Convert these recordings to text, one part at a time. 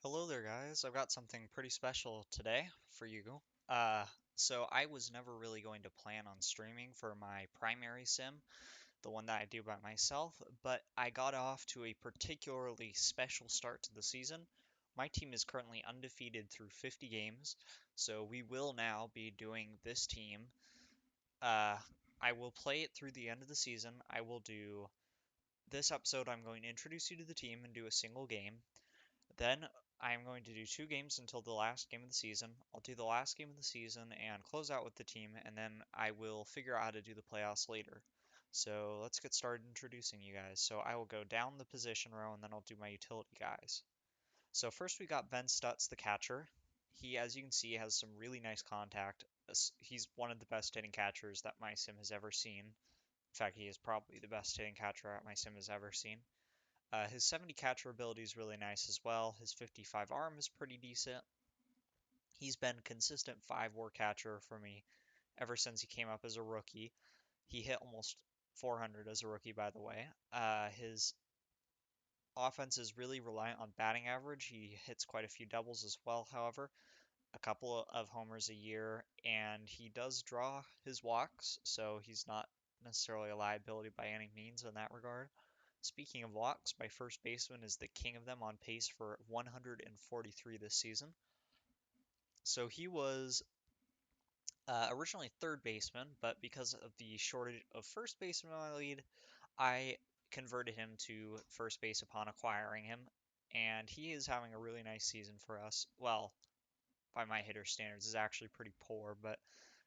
Hello there, guys. I've got something pretty special today for you. Uh, so I was never really going to plan on streaming for my primary sim, the one that I do by myself, but I got off to a particularly special start to the season. My team is currently undefeated through 50 games, so we will now be doing this team. Uh, I will play it through the end of the season. I will do this episode. I'm going to introduce you to the team and do a single game. Then I'm going to do two games until the last game of the season. I'll do the last game of the season and close out with the team, and then I will figure out how to do the playoffs later. So let's get started introducing you guys. So I will go down the position row and then I'll do my utility guys. So first we got Ben Stutz, the catcher. He, as you can see, has some really nice contact. He's one of the best hitting catchers that my sim has ever seen. In fact, he is probably the best hitting catcher that my sim has ever seen. His 70 catcher ability is really nice as well. His 55 arm is pretty decent. He's been consistent 5 war catcher for me ever since he came up as a rookie. He hit almost 400 as a rookie, by the way. His offense is really reliant on batting average. He hits quite a few doubles as well, however, a couple of homers a year, and he does draw his walks, so he's not necessarily a liability by any means in that regard. Speaking of walks, my first baseman is the king of them on pace for 143 this season. So he was originally third baseman, but because of the shortage of first baseman in my lead, I converted him to first base upon acquiring him, and he is having a really nice season for us. Well, by my hitter standards, is actually pretty poor, but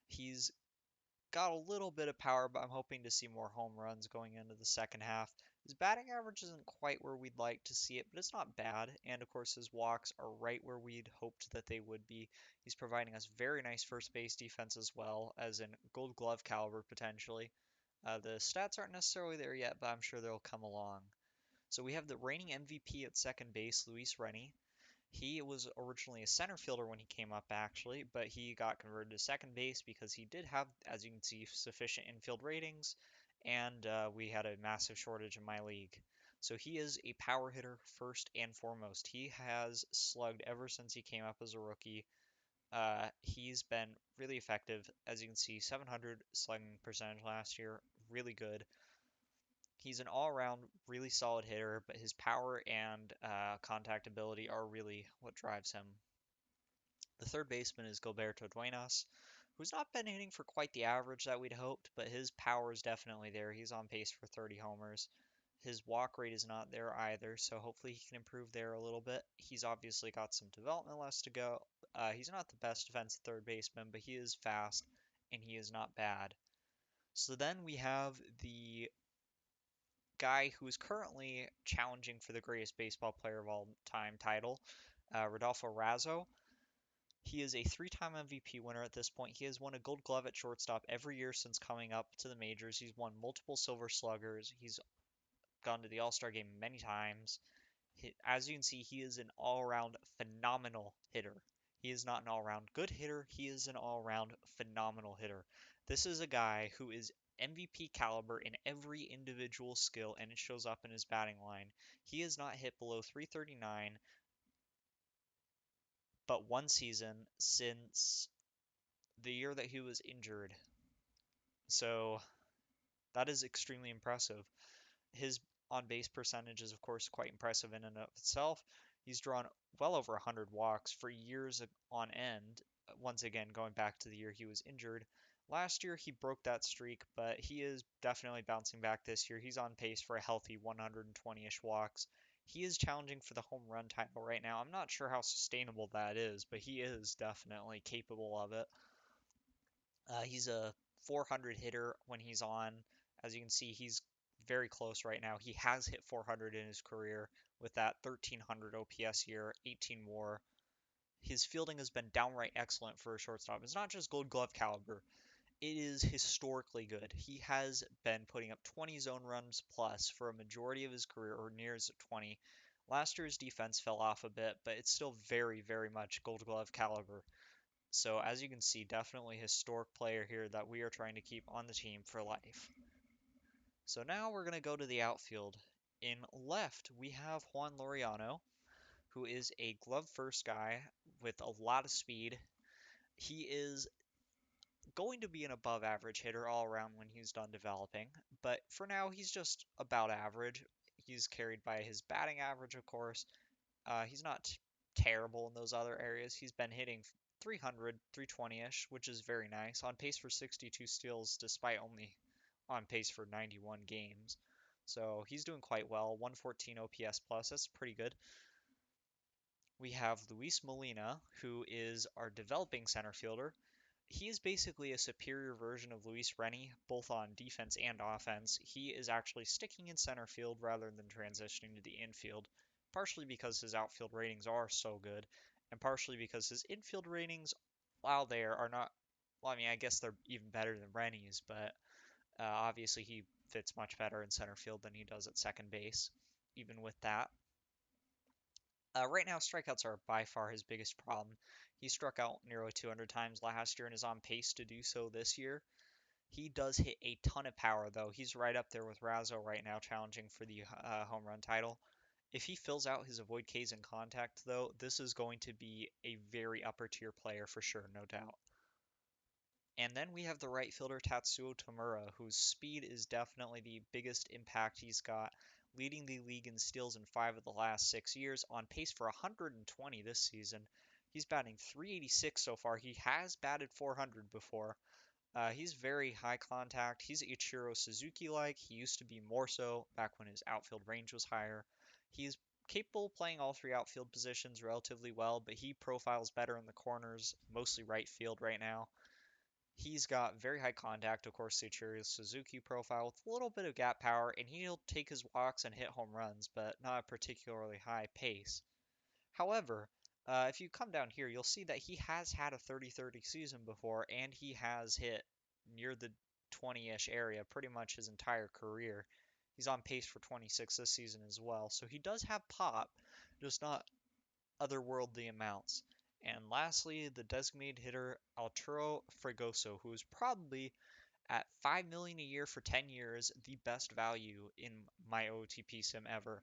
he's got a little bit of power, but I'm hoping to see more home runs going into the second half. His batting average isn't quite where we'd like to see it, but it's not bad. And of course, his walks are right where we'd hoped that they would be. He's providing us very nice first base defense as well, as in gold glove caliber potentially. The stats aren't necessarily there yet, but I'm sure they'll come along. So we have the reigning MVP at second base, Luis Rennie. He was originally a center fielder when he came up, actually, but he got converted to second base because he did have, as you can see, sufficient infield ratings, and we had a massive shortage in my league. So he is a power hitter first and foremost. He has slugged ever since he came up as a rookie. He's been really effective. As you can see, 700 slugging percentage last year, really good. He's an all-around really solid hitter, but his power and contact ability are really what drives him. The third baseman is Gilberto Duenas, who's not been hitting for quite the average that we'd hoped, but his power is definitely there. He's on pace for 30 homers. His walk rate is not there either, so hopefully he can improve there a little bit. He's obviously got some development left to go. He's not the best defensive third baseman, but he is fast and he is not bad. So then we have the guy who is currently challenging for the greatest baseball player of all time title, Rodolfo Razzo. He is a 3-time MVP winner at this point. He has won a gold glove at shortstop every year since coming up to the majors. He's won multiple silver sluggers. He's gone to the All-Star game many times. As you can see, he is an all-around phenomenal hitter. He is not an all-around good hitter. He is an all-around phenomenal hitter. This is a guy who is MVP caliber in every individual skill, and it shows up in his batting line. He has not hit below 339 but one season since the year that he was injured. So that is extremely impressive. His on base percentage is, of course, quite impressive in and of itself. He's drawn well over 100 walks for years on end, once again, going back to the year he was injured. Last year, he broke that streak, but he is definitely bouncing back this year. He's on pace for a healthy 120-ish walks. He is challenging for the home run title right now. I'm not sure how sustainable that is, but he is definitely capable of it. He's a 400 hitter when he's on. As you can see, he's very close right now. He has hit 400 in his career with that 1300 OPS year, 18 WAR. His fielding has been downright excellent for a shortstop. It's not just Gold Glove caliber. It is historically good. He has been putting up 20 zone runs plus for a majority of his career, or near 20. Last year's defense fell off a bit, but it's still very, very much Gold Glove caliber. So as you can see, definitely historic player here that we are trying to keep on the team for life. So now we're going to go to the outfield. In left, we have Juan Loriano, who is a glove first guy with a lot of speed. He is going to be an above average hitter all around when he's done developing, but for now he's just about average. He's carried by his batting average, of course. He's not terrible in those other areas. He's been hitting 300, 320-ish, which is very nice. On pace for 62 steals despite only on pace for 91 games. So he's doing quite well. 114 OPS plus, that's pretty good. We have Luis Molina, who is our developing center fielder. He is basically a superior version of Luis Rennie, both on defense and offense. He is actually sticking in center field rather than transitioning to the infield, partially because his outfield ratings are so good, and partially because his infield ratings, while there, are not. Well, I mean, I guess they're even better than Rennie's, but obviously he fits much better in center field than he does at second base, even with that. Right now, strikeouts are by far his biggest problem. He struck out nearly 200 times last year and is on pace to do so this year. He does hit a ton of power, though. He's right up there with Razzo right now, challenging for the home run title. If he fills out his avoid Ks in contact, though, this is going to be a very upper tier player for sure, no doubt. And then we have the right fielder Tatsuo Tamura, whose speed is definitely the biggest impact he's got, leading the league in steals in 5 of the last 6 years, on pace for 120 this season. He's batting 386 so far. He has batted 400 before. He's very high contact. He's Ichiro Suzuki-like. He used to be more so back when his outfield range was higher. He's capable of playing all three outfield positions relatively well, but he profiles better in the corners, mostly right field right now. He's got very high contact, of course, the Ichiro Suzuki profile, with a little bit of gap power, and he'll take his walks and hit home runs, but not a particularly high pace. However, if you come down here, you'll see that he has had a 30-30 season before, and he has hit near the 20-ish area pretty much his entire career. He's on pace for 26 this season as well, so he does have pop, just not otherworldly amounts. And lastly, the designated hitter Arturo Fregoso, who is probably at 5 million a year for 10 years, the best value in my OTP sim ever.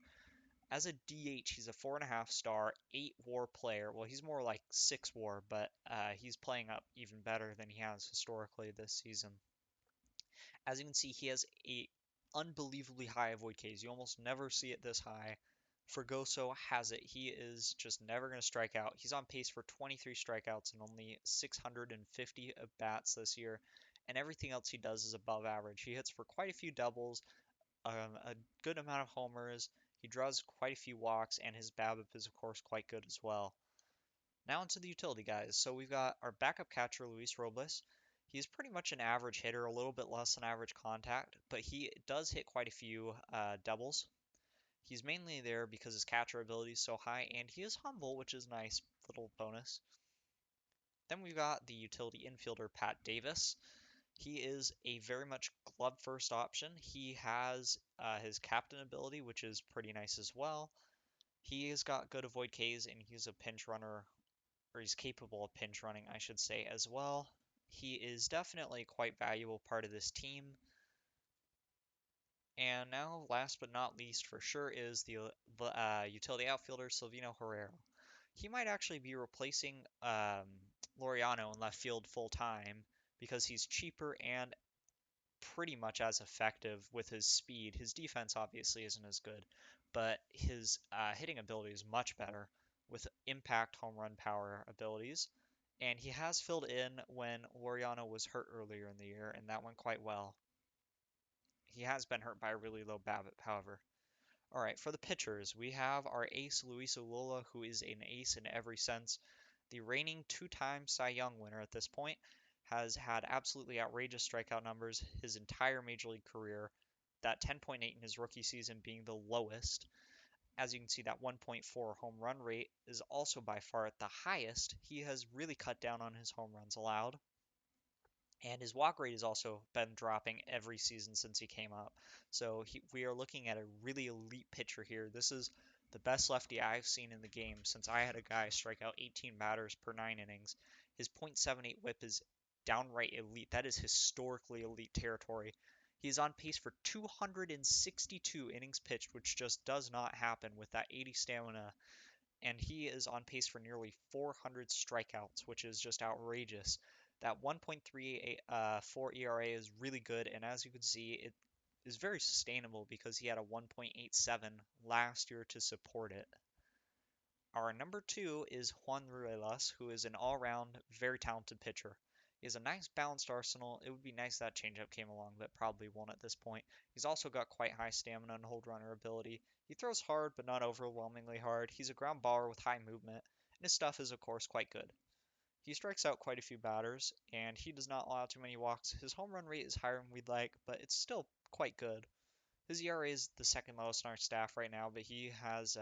As a DH, he's a 4.5 star, 8 WAR player. Well, he's more like 6 WAR, but he's playing up even better than he has historically this season. As you can see, he has a unbelievably high avoid Ks. You almost never see it this high. Fregoso has it. He is just never going to strike out. He's on pace for 23 strikeouts and only 650 at bats this year, and everything else he does is above average. He hits for quite a few doubles, a good amount of homers. He draws quite a few walks, and his BABIP is, of course, quite good as well. Now into the utility guys. So we've got our backup catcher, Luis Robles. He's pretty much an average hitter, a little bit less than average contact, but he does hit quite a few doubles. He's mainly there because his catcher ability is so high, and he is humble, which is nice, little bonus. Then we've got the utility infielder, Pat Davis. He is a very much glove first option. He has his captain ability, which is pretty nice as well. He has got good avoid Ks, and he's a pinch runner, or he's capable of pinch running, I should say, as well. He is definitely quite valuable part of this team. And now, last but not least, for sure, is the utility outfielder Silvino Herrera. He might actually be replacing Laureano in left field full time because he's cheaper and pretty much as effective with his speed. His defense obviously isn't as good, but his hitting ability is much better with impact home run power abilities. And he has filled in when Laureano was hurt earlier in the year, and that went quite well. He has been hurt by a really low BABIP, however. All right, for the pitchers, we have our ace Luis Ullola, who is an ace in every sense. The reigning two-time Cy Young winner at this point has had absolutely outrageous strikeout numbers his entire major league career, that 10.8 in his rookie season being the lowest. As you can see, that 1.4 home run rate is also by far at the highest. He has really cut down on his home runs allowed. And his walk rate has also been dropping every season since he came up. So we are looking at a really elite pitcher here. This is the best lefty I've seen in the game since I had a guy strike out 18 batters per 9 innings. His .78 whip is downright elite. That is historically elite territory. He's on pace for 262 innings pitched, which just does not happen with that 80 stamina and he is on pace for nearly 400 strikeouts, which is just outrageous. That 1.34 ERA is really good, and as you can see, it is very sustainable because he had a 1.87 last year to support it. Our number two is Juan Ruelas, who is an all-around, very talented pitcher. He has a nice balanced arsenal. It would be nice that changeup came along, but probably won't at this point. He's also got quite high stamina and hold runner ability. He throws hard, but not overwhelmingly hard. He's a ground baller with high movement, and his stuff is, of course, quite good. He strikes out quite a few batters, and he does not allow too many walks. His home run rate is higher than we'd like, but it's still quite good. His ERA is the second lowest on our staff right now, but he has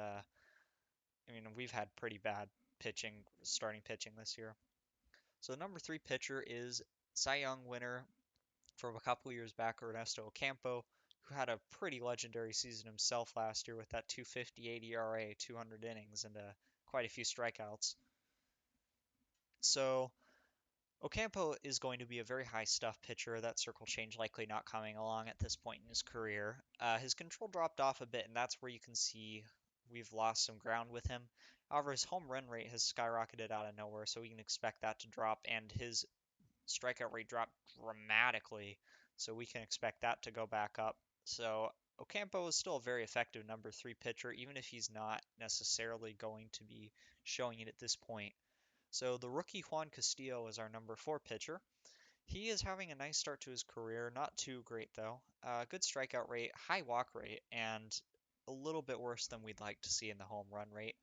I mean, we've had pretty bad pitching, starting pitching this year. So the number three pitcher is Cy Young winner from a couple years back, Ernesto Ocampo, who had a pretty legendary season himself last year with that 2.58 ERA, 200 innings, and quite a few strikeouts. So Ocampo is going to be a very high stuff pitcher. That circle change likely not coming along at this point in his career. His control dropped off a bit, and that's where you can see we've lost some ground with him. However, his home run rate has skyrocketed out of nowhere, so we can expect that to drop, and his strikeout rate dropped dramatically, so we can expect that to go back up. So Ocampo is still a very effective number three pitcher, even if he's not necessarily going to be showing it at this point. So the rookie Juan Castillo is our number four pitcher. He is having a nice start to his career, not too great though. Good strikeout rate, high walk rate, and a little bit worse than we'd like to see in the home run rate.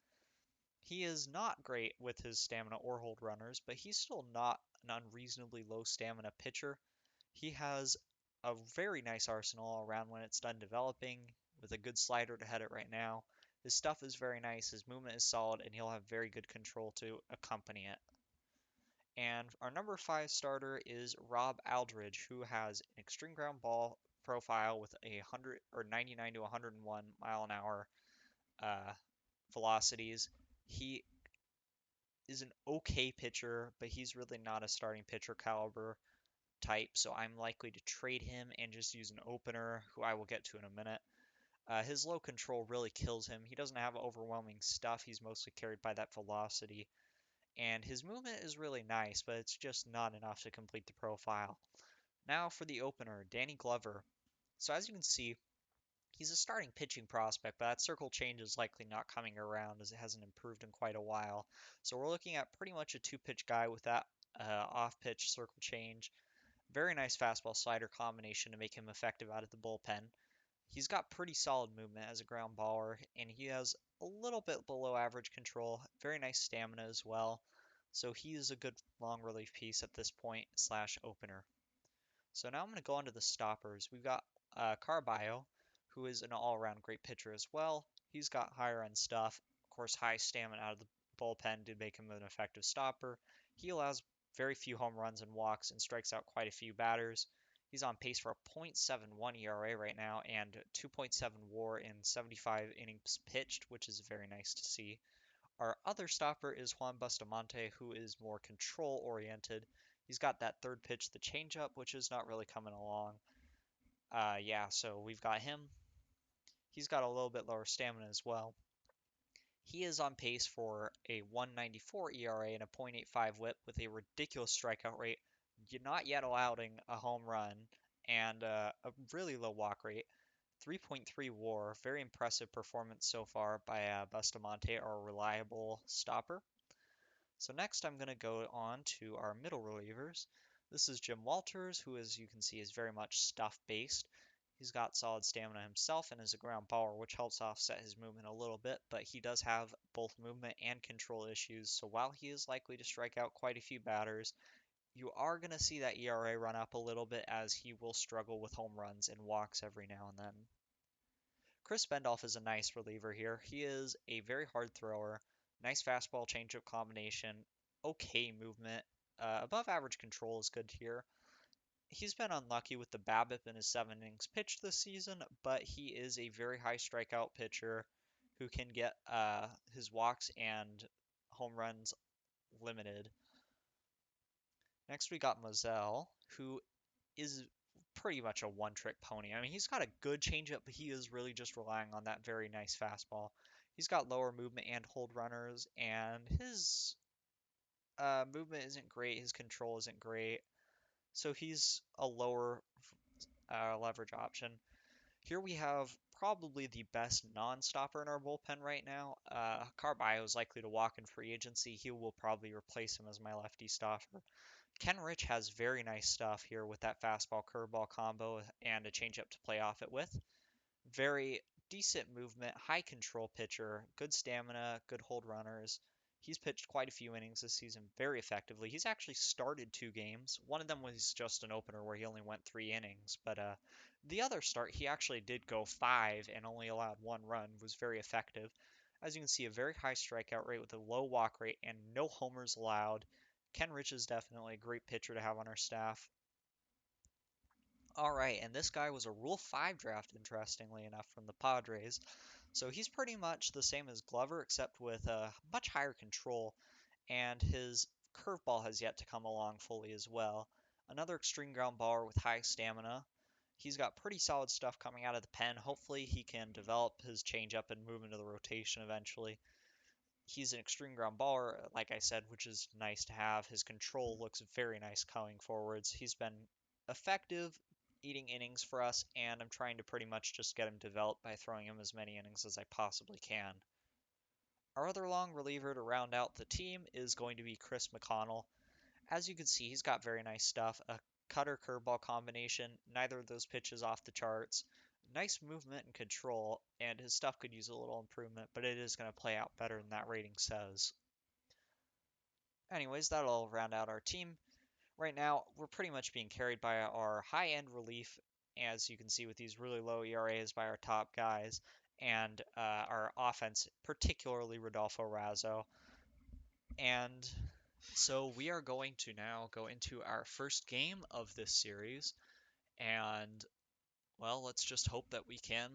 He is not great with his stamina or hold runners, but he's still not an unreasonably low stamina pitcher. He has a very nice arsenal all around when it's done developing, with a good slider to head it right now. His stuff is very nice, his movement is solid, and he'll have very good control to accompany it. And our number five starter is Rob Aldridge, who has an extreme ground ball profile with a 99 to 101 mile an hour uh, velocities. He is an okay pitcher, but he's really not a starting pitcher caliber type, so I'm likely to trade him and just use an opener, who I will get to in a minute. His low control really kills him. He doesn't have overwhelming stuff. He's mostly carried by that velocity. And his movement is really nice, but it's just not enough to complete the profile. Now for the opener, Danny Glover. So as you can see, he's a starting pitching prospect, but that circle change is likely not coming around as it hasn't improved in quite a while. So we're looking at pretty much a two-pitch guy with that off-pitch circle change. Very nice fastball slider combination to make him effective out of the bullpen. He's got pretty solid movement as a ground baller, and he has a little bit below average control. Very nice stamina as well. So he is a good long relief piece at this point slash opener. So now I'm going to go on to the stoppers. We've got Carballo, who is an all-around great pitcher as well. He's got higher end stuff. Of course, high stamina out of the bullpen to make him an effective stopper. He allows very few home runs and walks and strikes out quite a few batters. He's on pace for a .71 ERA right now and 2.7 WAR in 75 innings pitched, which is very nice to see. Our other stopper is Juan Bustamante, who is more control oriented. He's got that third pitch, the changeup, which is not really coming along. Yeah, so we've got him. He's got a little bit lower stamina as well. He is on pace for a 194 ERA and a .85 whip with a ridiculous strikeout rate, not yet allowing a home run, and a really low walk rate. 3.3 WAR, very impressive performance so far by Bustamante, our reliable stopper. So next I'm going to go on to our middle relievers. This is Jim Walters, who as you can see is very much stuff based. He's got solid stamina himself and is a ground baller, which helps offset his movement a little bit, but he does have both movement and control issues, so while he is likely to strike out quite a few batters, you are going to see that ERA run up a little bit as he will struggle with home runs and walks every now and then. Chris Bendolf is a nice reliever here. He is a very hard thrower, nice fastball changeup combination, okay movement, above average control is good here. He's been unlucky with the BABIP in his 7 innings pitched this season, but he is a very high strikeout pitcher who can get his walks and home runs limited. Next we got Moselle, who is pretty much a one-trick pony. I mean, he's got a good changeup, but he is really just relying on that very nice fastball. He's got lower movement and hold runners, and his movement isn't great. His control isn't great. So he's a lower leverage option. Here we have probably the best non-stopper in our bullpen right now. Carballo is likely to walk in free agency. He will probably replace him as my lefty stopper. Ken Rich has very nice stuff here with that fastball curveball combo and a changeup to play off it with. Very decent movement, high control pitcher, good stamina, good hold runners. He's pitched quite a few innings this season very effectively. He's actually started 2 games. One of them was just an opener where he only went 3 innings, but the other start he actually did go 5 and only allowed 1 run, was very effective. As you can see, a very high strikeout rate with a low walk rate and no homers allowed. Ken Rich is definitely a great pitcher to have on our staff. All right, and this guy was a Rule 5 draft, interestingly enough, from the Padres. So he's pretty much the same as Glover, except with a much higher control, and his curveball has yet to come along fully as well. Another extreme ground baller with high stamina. He's got pretty solid stuff coming out of the pen. Hopefully, he can develop his changeup and move into the rotation eventually. He's an extreme ground baller, like I said, which is nice to have. His control looks very nice coming forwards. He's been effective eating innings for us, and I'm trying to pretty much just get him developed by throwing him as many innings as I possibly can. Our other long reliever to round out the team is going to be Chris McConnell. As you can see, he's got very nice stuff. A cutter curveball combination, neither of those pitches off the charts. Nice movement and control, and his stuff could use a little improvement, but it is going to play out better than that rating says. Anyways, that'll round out our team. Right now, we're pretty much being carried by our high-end relief, as you can see with these really low ERAs by our top guys, and our offense, particularly Rodolfo Razzo. And so we are going to now go into our first game of this series, and well, let's just hope that we can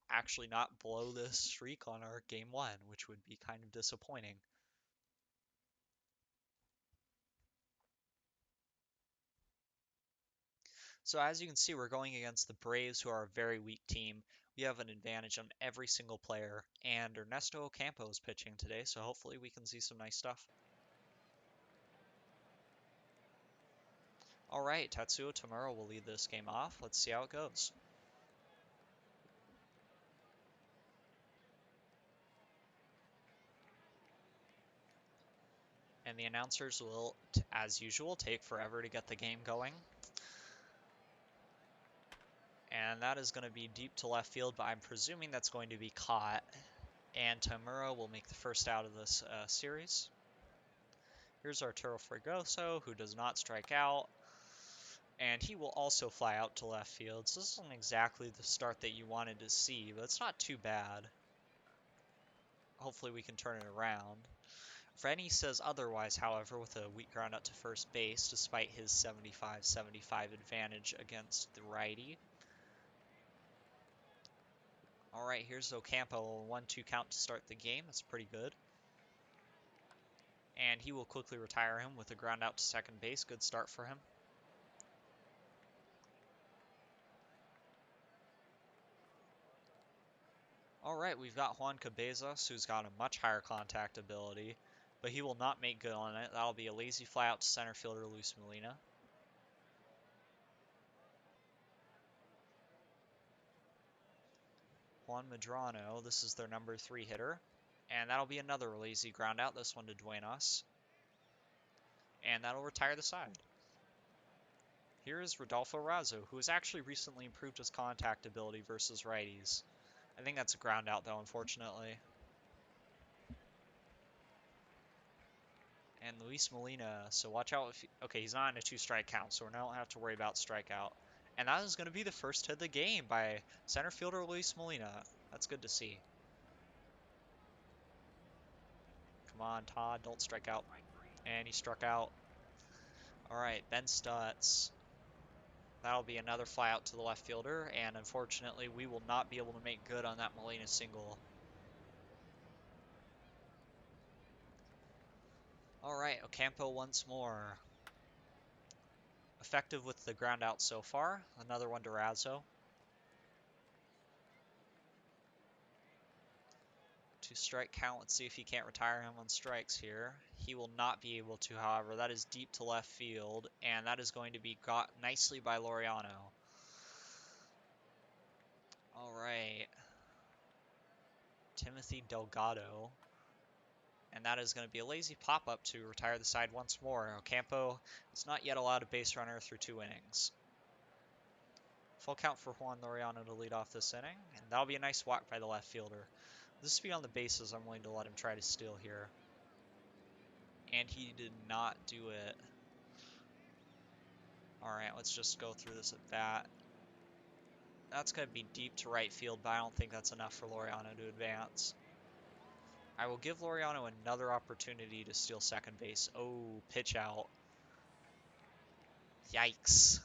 actually not blow this streak on our game 1, which would be kind of disappointing. So as you can see, we're going against the Braves, who are a very weak team. We have an advantage on every single player, and Ernesto Ocampo is pitching today, so hopefully we can see some nice stuff. All right, Tatsuo Tamura will lead this game off. Let's see how it goes. And the announcers will, as usual, take forever to get the game going. And that is going to be deep to left field, but I'm presuming that's going to be caught. And Tamura will make the first out of this series. Here's Arturo Fregoso, who does not strike out. And he will also fly out to left field. So this isn't exactly the start that you wanted to see, but it's not too bad. Hopefully we can turn it around. Rennie says otherwise, however, with a weak ground out to first base, despite his 75-75 advantage against the righty. All right, here's Ocampo, 1-2 count to start the game. That's pretty good. And he will quickly retire him with a ground out to second base. Good start for him. All right, we've got Juan Cabezas, who's got a much higher contact ability, but he will not make good on it. That'll be a lazy fly out to center fielder Luis Molina. Juan Medrano, this is their number 3 hitter. And that'll be another lazy ground out, this one to Duenas. And that'll retire the side. Here is Rodolfo Razzo, who has actually recently improved his contact ability versus righties. I think that's a ground out, though, unfortunately. And Luis Molina, so watch out if... Okay, he's not in a 2-strike count, so we don't have to worry about strikeout. And that is going to be the first hit of the game by center fielder Luis Molina. That's good to see. Come on, Todd, don't strike out. And he struck out. All right, Ben Stutz. That'll be another fly out to the left fielder, and unfortunately, we will not be able to make good on that Molina single. All right, Ocampo once more. Effective with the ground out so far. Another one to Razzo. Two-strike count. Let's see if he can't retire him on strikes here. He will not be able to, however. That is deep to left field, and that is going to be got nicely by Laureano. All right. Timothy Delgado. And that is going to be a lazy pop-up to retire the side once more. Ocampo is not yet allowed a base runner through 2 innings. Full count for Juan Laureano to lead off this inning, and that'll be a nice walk by the left fielder. This speed on the bases, I'm willing to let him try to steal here. And he did not do it. Alright, let's just go through this at bat. That's going to be deep to right field, but I don't think that's enough for Laureano to advance. I will give Laureano another opportunity to steal second base. Oh, pitch out. Yikes.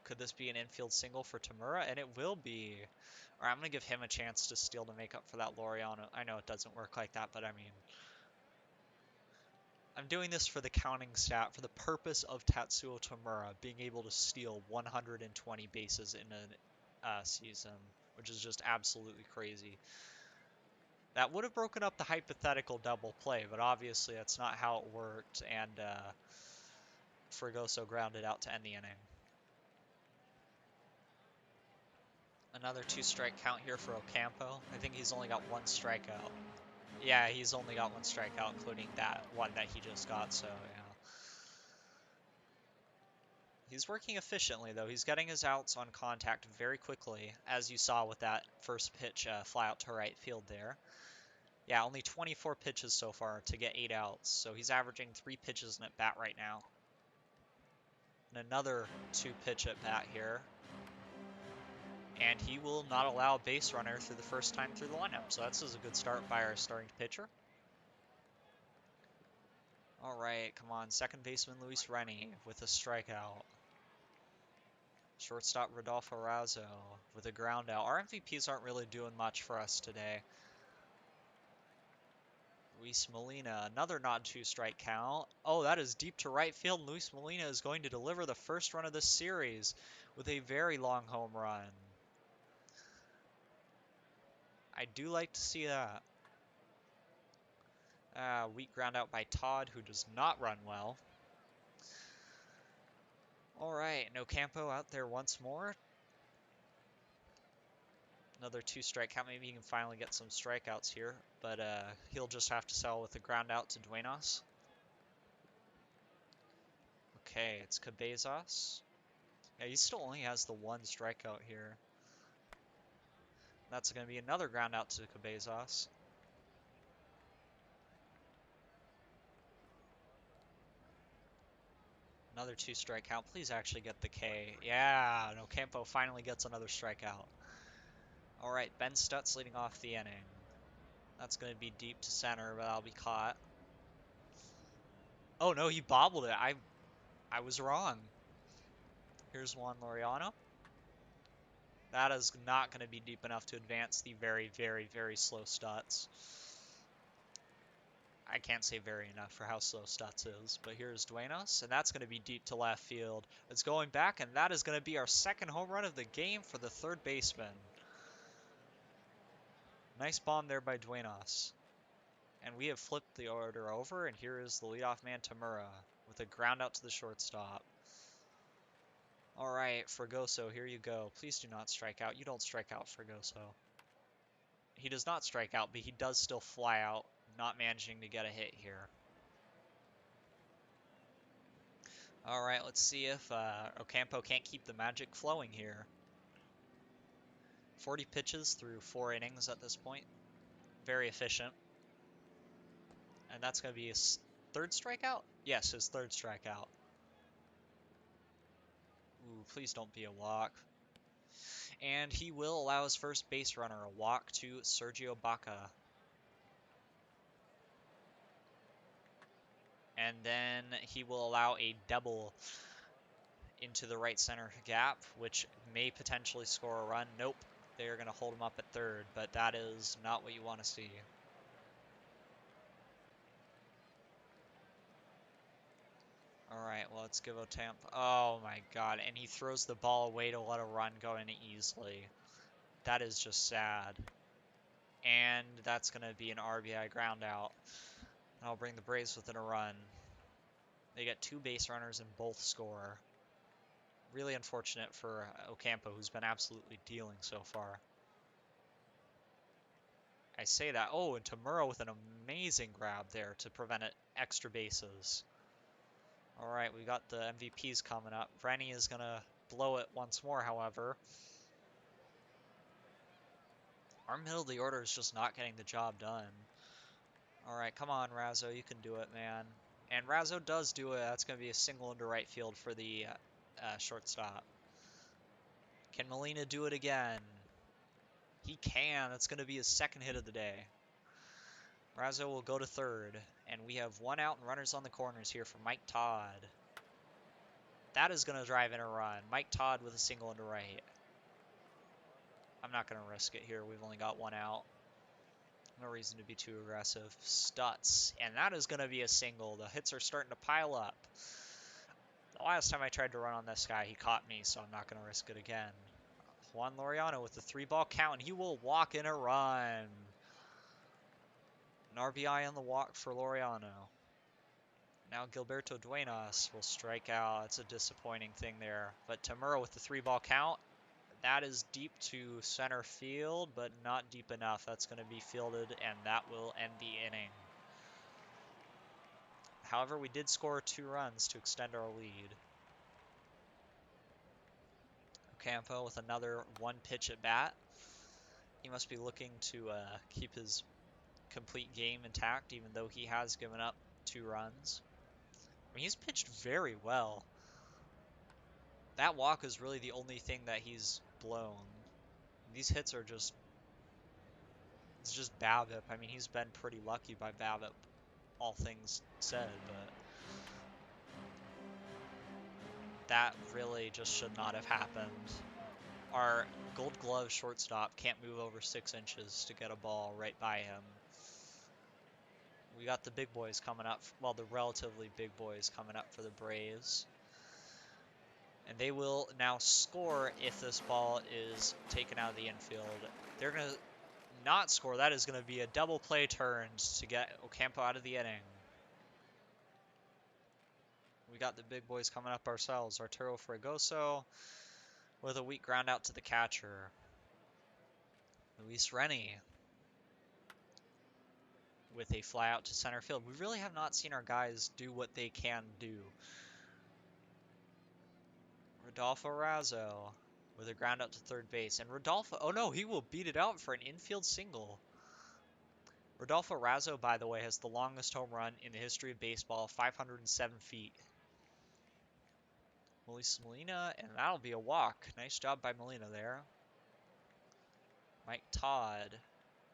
Could this be an infield single for Tamura? And it will be. Alright, I'm going to give him a chance to steal to make up for that Laureano. I know it doesn't work like that, but I mean, I'm doing this for the counting stat, for the purpose of Tatsuo Tamura being able to steal 120 bases in a season, which is just absolutely crazy. That would have broken up the hypothetical double play, but obviously that's not how it worked, and Fregoso grounded out to end the inning. Another 2-strike count here for Ocampo. I think he's only got 1 strikeout. Yeah, he's only got 1 strikeout, including that one that he just got, so yeah. He's working efficiently, though. He's getting his outs on contact very quickly, as you saw with that first pitch fly out to right field there. Yeah, only 24 pitches so far to get 8 outs, so he's averaging 3 pitches in at bat right now. And another 2-pitch at bat here. And he will not allow a base runner through the first time through the lineup, so that's a good start by our starting pitcher. All right, come on, second baseman Luis Rennie with a strikeout. Shortstop Rodolfo Razo with a ground out. Our MVPs aren't really doing much for us today. Luis Molina, another non-2-strike count. Oh, that is deep to right field. Luis Molina is going to deliver the first run of this series with a very long home run. I do like to see that. Weak ground out by Todd, who does not run well. Alright, Ocampo out there once more. Another 2-strike count. Maybe he can finally get some strikeouts here, but he'll just have to settle with a ground out to Duenas. Okay, it's Cabezas. Yeah, he still only has the 1 strikeout here. That's going to be another ground out to Cabezas. Another 2-strike count. Please actually get the K. Yeah, Ocampo finally gets another strikeout. Alright, Ben Stutz leading off the inning. That's going to be deep to center, but that'll be caught. Oh no, he bobbled it. I was wrong. Here's Juan Laureano. That is not going to be deep enough to advance the very, very, very slow Stutz. I can't say very enough for how slow Stutz is, but here's Duenas, and that's going to be deep to left field. It's going back, and that is going to be our second home run of the game for the third baseman. Nice bomb there by Duenas. And we have flipped the order over, and here is the leadoff man Tamura with a ground out to the shortstop. Alright, Fregoso, here you go. Please do not strike out. You don't strike out, Fregoso. He does not strike out, but he does still fly out, not managing to get a hit here. Alright, let's see if Ocampo can't keep the magic flowing here. 40 pitches through 4 innings at this point. Very efficient. And that's going to be his 3rd strikeout? Yes, his 3rd strikeout. Ooh, please don't be a walk. And he will allow his first base runner a walk to Sergio Baca. And then he will allow a double into the right center gap, which may potentially score a run. Nope, they're going to hold him up at 3rd, but that is not what you want to see. Alright, well, let's give Ocampo. Oh my god, and he throws the ball away to let a run go in easily. That is just sad. And that's going to be an RBI ground out. And I'll bring the Braves within a run. They get 2 base runners and both score. Really unfortunate for Ocampo, who's been absolutely dealing so far. I say that. Oh, and Tamura with an amazing grab there to prevent it extra bases. All right, we got the MVPs coming up. Rennie is going to blow it once more, however. Our middle of the order is just not getting the job done. All right, come on, Razzo. You can do it, man. And Razzo does do it. That's going to be a single into right field for the shortstop. Can Molina do it again? He can. That's going to be his second hit of the day. Razzo will go to third. And we have 1 out and runners on the corners here for Mike Todd. That is going to drive in a run. Mike Todd with a single into right. I'm not going to risk it here. We've only got 1 out. No reason to be too aggressive. Stutz. And that is going to be a single. The hits are starting to pile up. The last time I tried to run on this guy, he caught me, so I'm not going to risk it again. Juan Laureano with the 3-ball count, and he will walk in a run. An RBI on the walk for Laureano. Now Gilberto Duenas will strike out. That's a disappointing thing there. But Tamura with the 3-ball count. That is deep to center field, but not deep enough. That's going to be fielded, and that will end the inning. However, we did score 2 runs to extend our lead. Ocampo with another 1 pitch at bat. He must be looking to keep his complete game intact, even though he has given up 2 runs. I mean, he's pitched very well. That walk is really the only thing that he's blown. These hits are just... It's just BABIP. I mean, he's been pretty lucky by BABIP, all things said, but... That really just should not have happened. Our Gold Glove shortstop can't move over 6 inches to get a ball right by him. We got the big boys coming up, well, the relatively big boys coming up for the Braves. And they will now score if this ball is taken out of the infield. They're going to not score. That is going to be a double play turned to get Ocampo out of the inning. We got the big boys coming up ourselves. Arturo Fregoso with a weak ground out to the catcher. Luis Rennie with a fly out to center field. We really have not seen our guys do what they can do. Rodolfo Razzo with a ground out to third base. And Rodolfo, oh no, he will beat it out for an infield single. Rodolfo Razzo, by the way, has the longest home run in the history of baseball, 507 feet. Melissa Molina, and that'll be a walk. Nice job by Molina there. Mike Todd,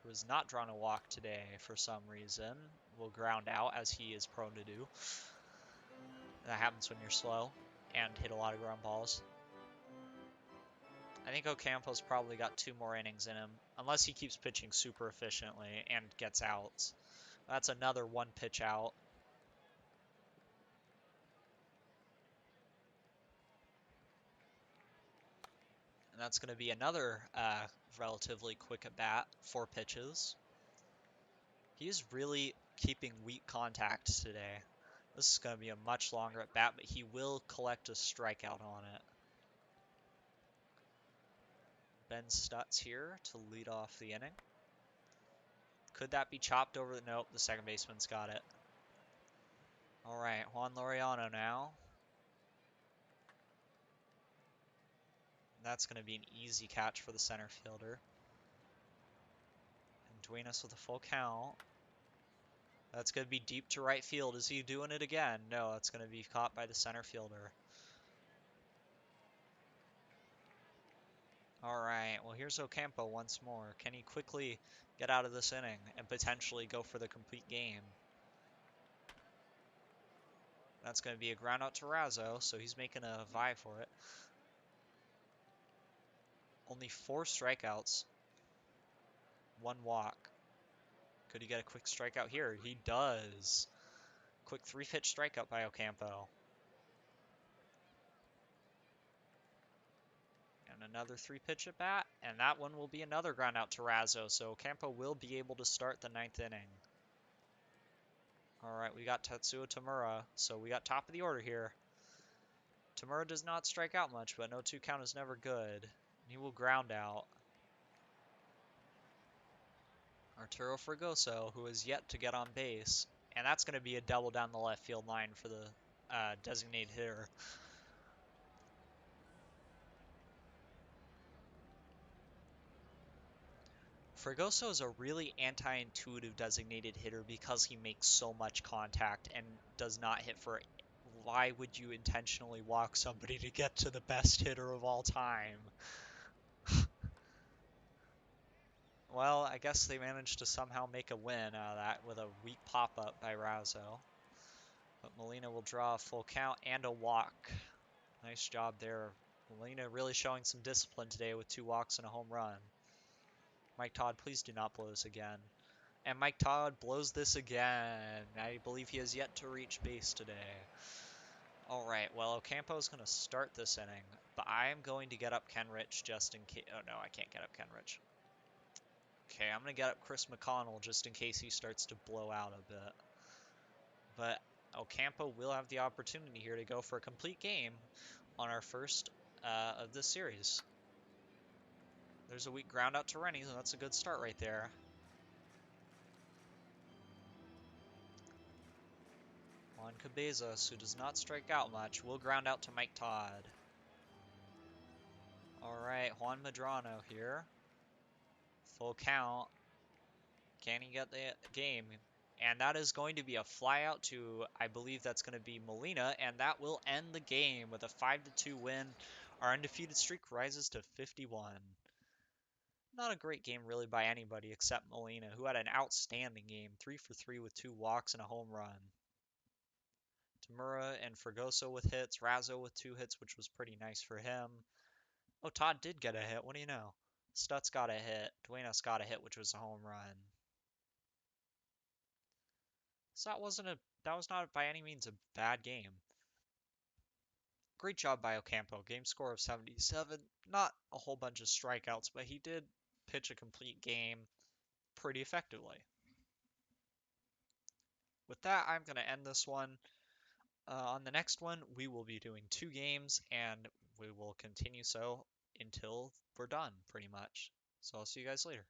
who has not drawn a walk today for some reason, will ground out, as he is prone to do. That happens when you're slow and hit a lot of ground balls. I think Ocampo's probably got 2 more innings in him, unless he keeps pitching super efficiently and gets outs. That's another 1 pitch out. And that's going to be another relatively quick at bat, 4 pitches. He's really keeping weak contact today. This is going to be a much longer at bat, but he will collect a strikeout on it. Ben Stutz here to lead off the inning. Could that be chopped over? Nope, the second baseman's got it. All right, Juan Laureano now. That's going to be an easy catch for the center fielder. And Duenas with a full count. That's going to be deep to right field. Is he doing it again? No, that's going to be caught by the center fielder. All right, well, here's Ocampo once more. Can he quickly get out of this inning and potentially go for the complete game? That's going to be a ground out to Razzo, so he's making a vie for it. Only 4 strikeouts, 1 walk. Could he get a quick strikeout here? He does. Quick 3-pitch strikeout by Ocampo. And And another 3-pitch at bat, and that one will be another ground out to Razzo, so Campo will be able to start the 9th inning. All right, we got Tetsuo Tamura, so we got top of the order here. Tamura does not strike out much, but no 2 count is never good. He will ground out. Arturo Fregoso, who is yet to get on base, and that's going to be a double down the left field line for the designated hitter. Fregoso is a really anti-intuitive designated hitter because he makes so much contact and does not hit for. Why would you intentionally walk somebody to get to the best hitter of all time? Well, I guess they managed to somehow make a win out of that with a weak pop-up by Razzo. But Molina will draw a full count and a walk. Nice job there. Molina really showing some discipline today with 2 walks and a home run. Mike Todd, please do not blow this again. And Mike Todd blows this again. I believe he has yet to reach base today. All right, well, Ocampo is going to start this inning, but I am going to get up Kenrich just in case. Oh, no, I can't get up Kenrich. Okay, I'm going to get up Chris McConnell just in case he starts to blow out a bit. But Ocampo will have the opportunity here to go for a complete game on our first of this series. There's a weak ground out to Rennie, so that's a good start right there. Juan Cabezas, who does not strike out much, will ground out to Mike Todd. Alright, Juan Medrano here. Full count. Can he get the game? And that is going to be a flyout to, I believe that's going to be Molina, and that will end the game with a 5-2 win. Our undefeated streak rises to 51. Not a great game really by anybody except Molina, who had an outstanding game, 3 for 3 with 2 walks and a home run. Tamura and Fregoso with hits, Razzo with 2 hits, which was pretty nice for him. Oh, Todd did get a hit. What do you know? Stutz got a hit. Duenas got a hit, which was a home run. So that was not by any means a bad game. Great job by Ocampo. Game score of 77. Not a whole bunch of strikeouts, but he did pitch a complete game pretty effectively. With that, I'm going to end this one. On the next one, we will be doing 2 games, and we will continue so until we're done, pretty much. So I'll see you guys later.